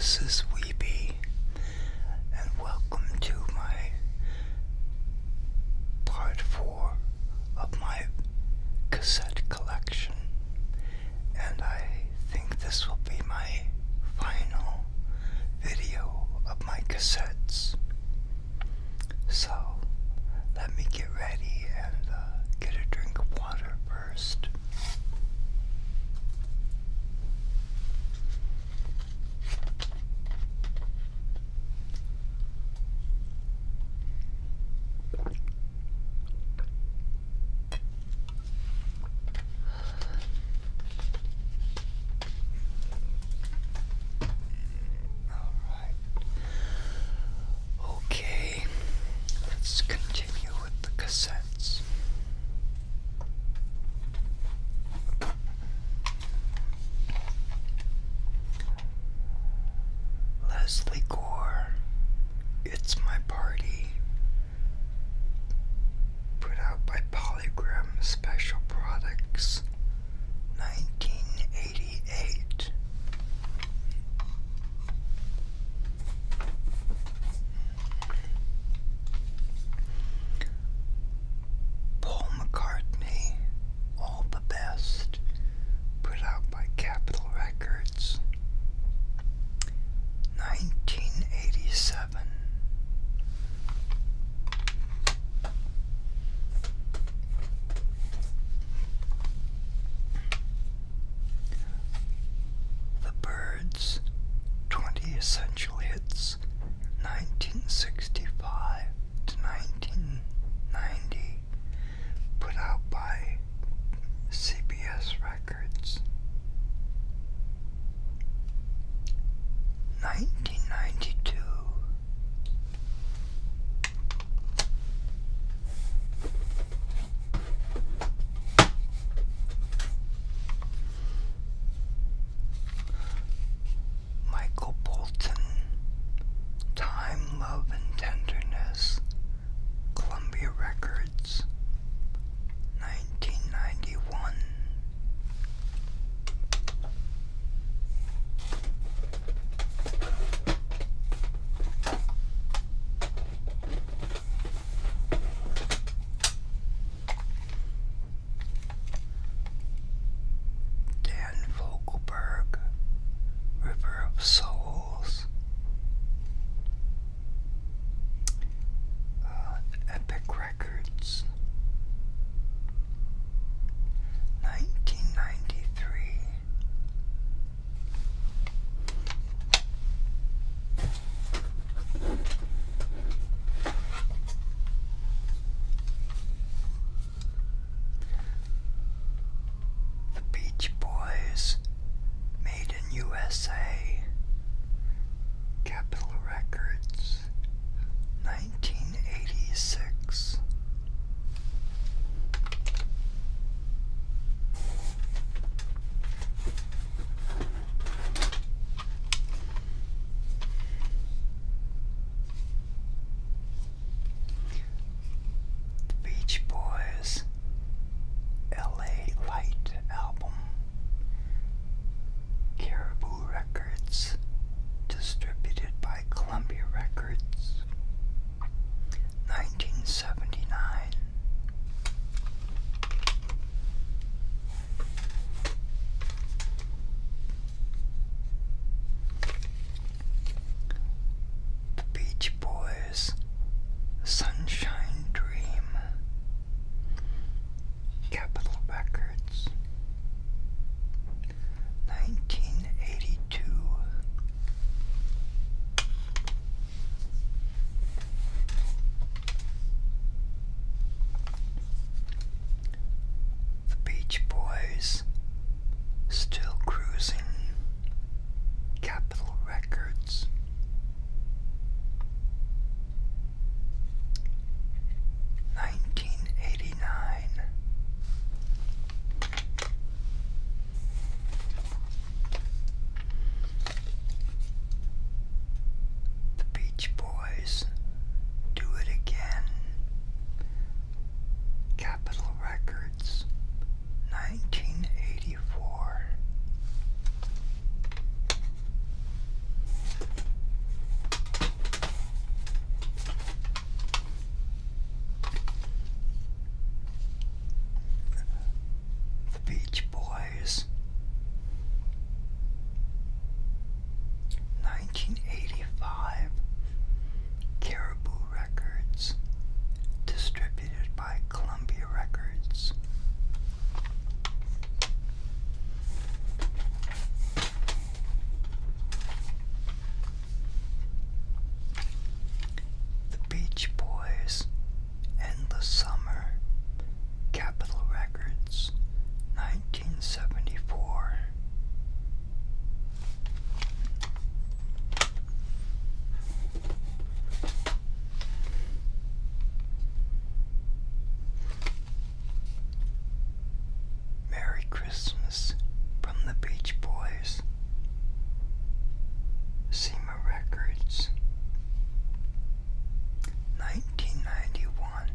this is Weeby, and welcome to my part 4 of my cassette collection, and I think this will be my final video of my cassettes. So, let me get ready and get a drink of water first. Okay, let's continue with the cassettes. Leslie Gore, It's My Party, put out by Polygram Special Products, 1988. Paul McCartney, All the Best, put out by Capitol Records, 1987. The Byrds, 20 Essential Hits, 1965 to 1990, put out by CBS Records. 1992. Michael Bolton, Time, Love, and Tenderness, Columbia Records, 1991. Dan Fogelberg, River of Souls, Epic Records, 1993. The Beach Boys, Made in USA, Capitol Records, 1986. The Beach Boys, LA Light album, Caribou Records, distributed by Columbia Records, 1979. The Beach Boys, Sunshine Dream, Capitol Records, 1982. Beach Boys. SEMA Records. 1991.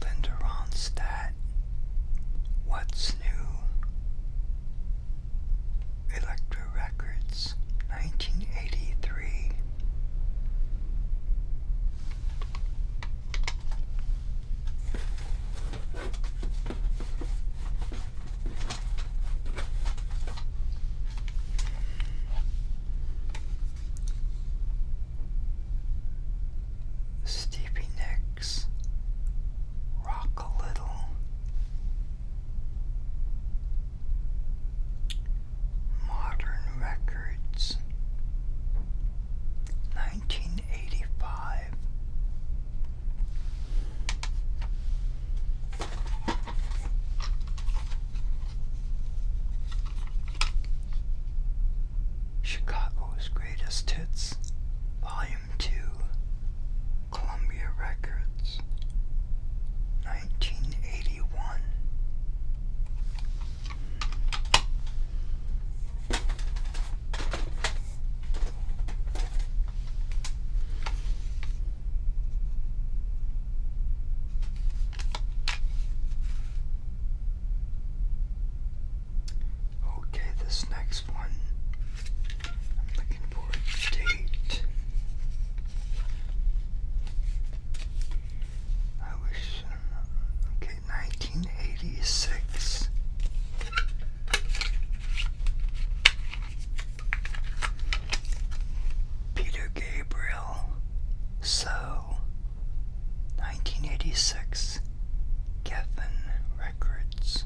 Linda Ronstadt, What's New? Electra Records, 1983. Stevie Nicks, Rock a Little. Modern Records, 1985. Chicago's Greatest Hits, Volume 2, Columbia Records, 1981. Okay, this next one, I'm looking for a date. I wish, okay, 1986. Peter Gabriel, So, 1986, Geffen Records.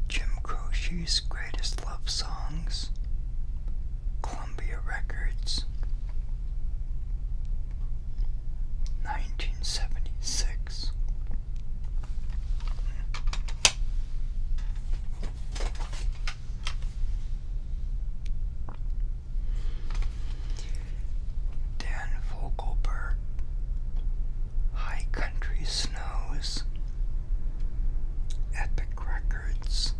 Jim Croce's Greatest Love Songs, Columbia Records, 1976. Dan Fogelberg, High Country Snows, Epic Records,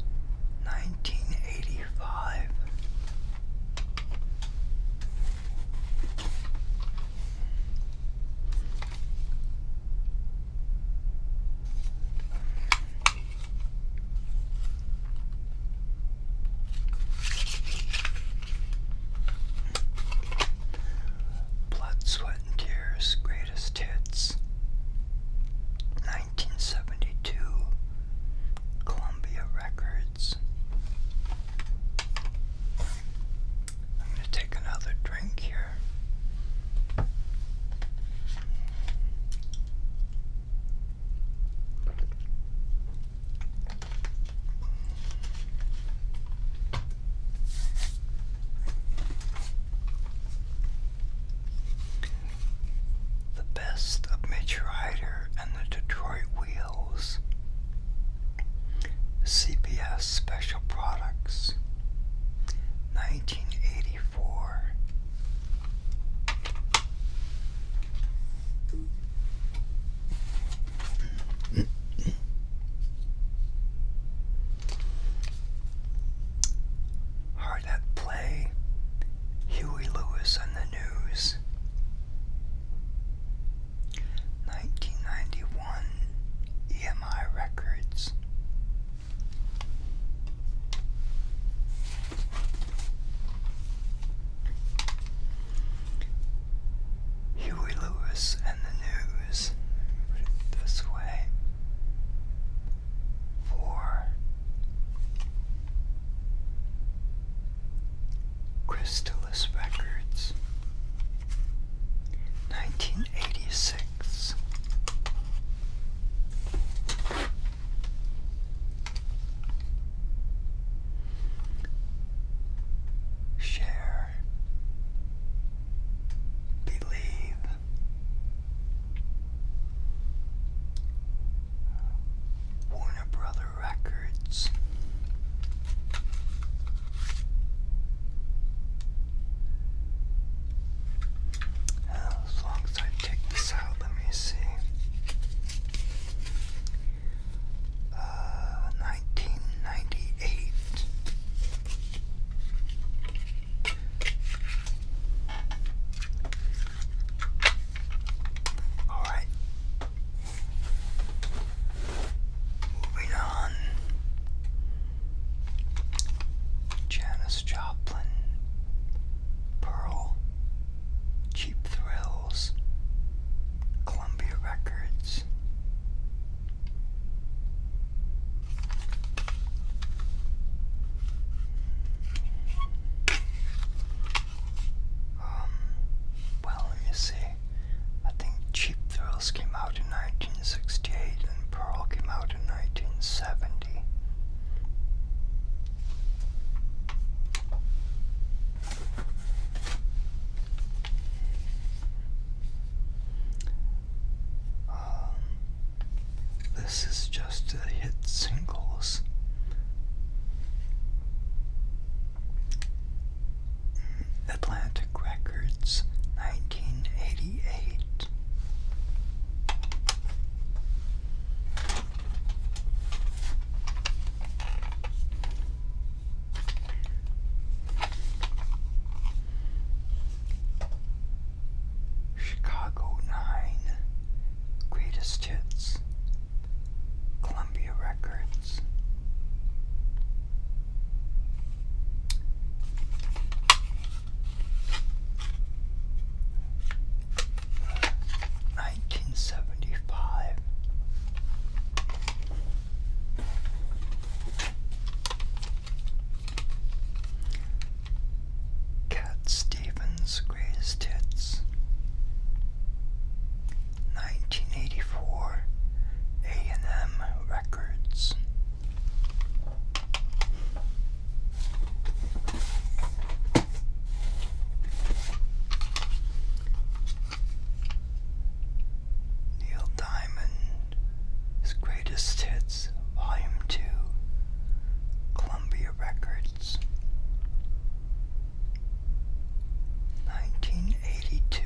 1985. this is just the hit singles. Atlantic Records, 1988. Chicago 9, Greatest Hits, Columbia Records. 1975. Cat Stevens' Greatest Hits. 1984, A&M Records. Neil Diamond's Greatest Hits, Volume 2, Columbia Records. 1982.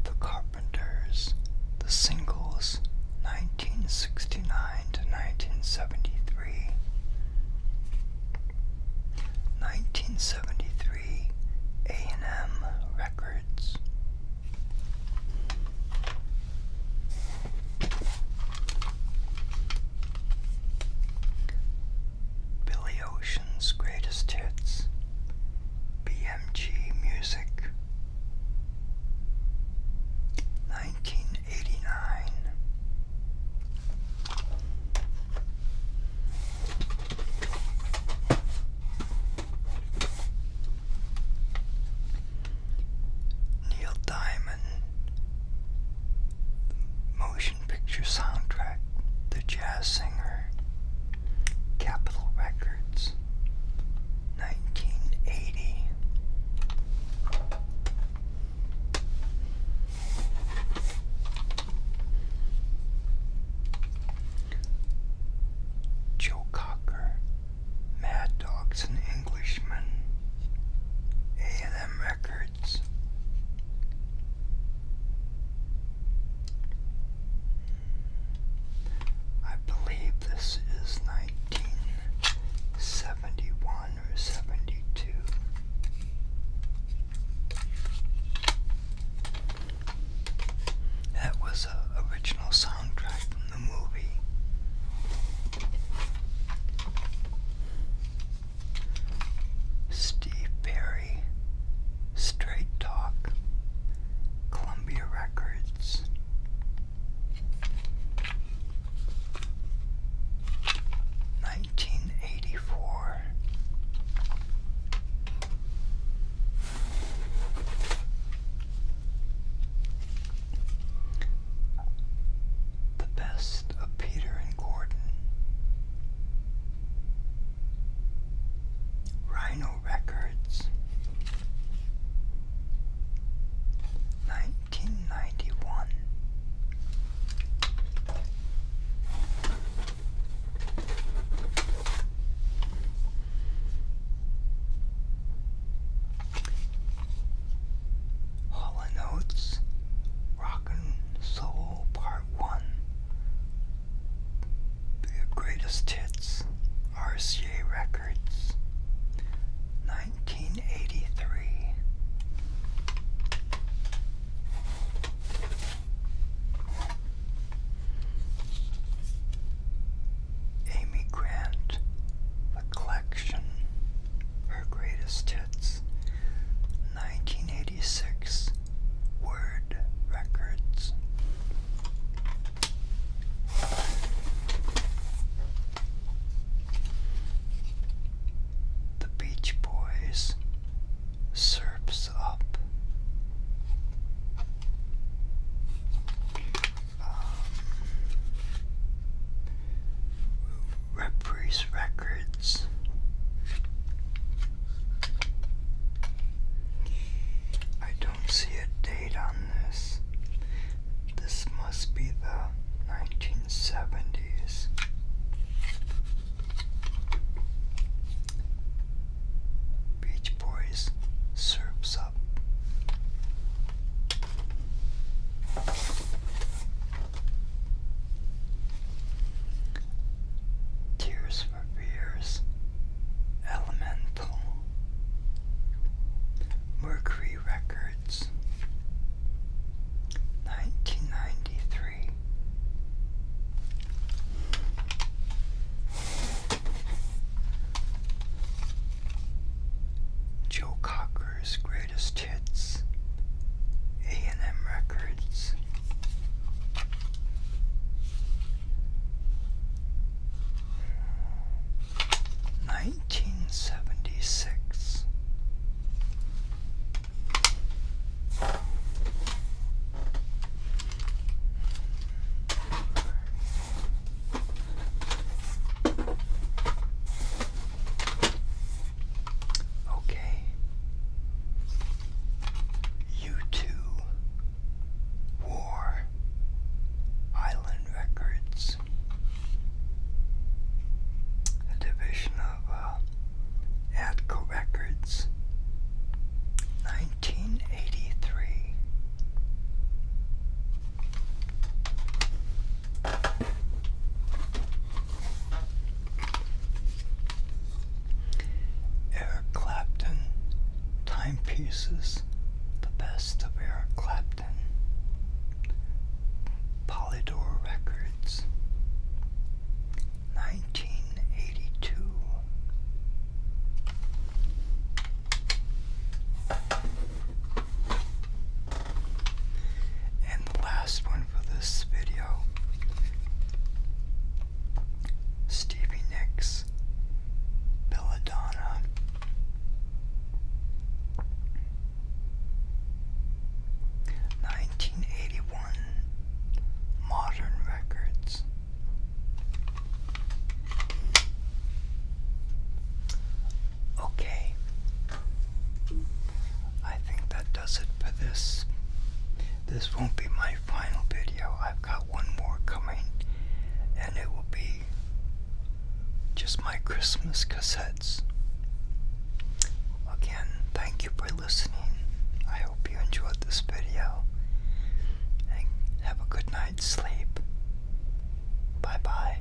The Carpenters, The Singles, 1969 to 1973. 1973, A&M Records. Billy Ocean's Greatest Hits, BMG Music. 1989. Neil Diamond, motion picture soundtrack, The Jazz Singer, Capitol Records. 1980. Joe Cocker, Mad Dogs and Englishmen, A&M Records. I believe this is 1971 or 72. That was an original soundtrack from the movie. Steve Perry, Straight Talk, Columbia Records. 1984. The Best of Peter and Gordon. Rhino Records. 1991. Hall & Oates, Rock and Soul Part 1. Their Greatest Hits, RCA Records. 1983. Amy Grant, The Collection, Her Greatest Hits. 1986, Word Records. The Beach Boys, Surf's Up. Reprise Records. Warner's Greatest Hits, A&M Records. $1976. Okay. U2 War Island Records, a division of Atco Records, 1983. Eric Clapton Timepieces, the best of Eric Clapton, Polydor Records, 1982. And the last one for this video, Stevie Nicks, Belladonna, 1981, Modern Records. Okay, I think that does it for this. This won't be my final video. I've got one more coming, and it will be just my Christmas cassettes. Again, thank you for listening. I hope you enjoyed this video. And have a good night's sleep. Bye bye.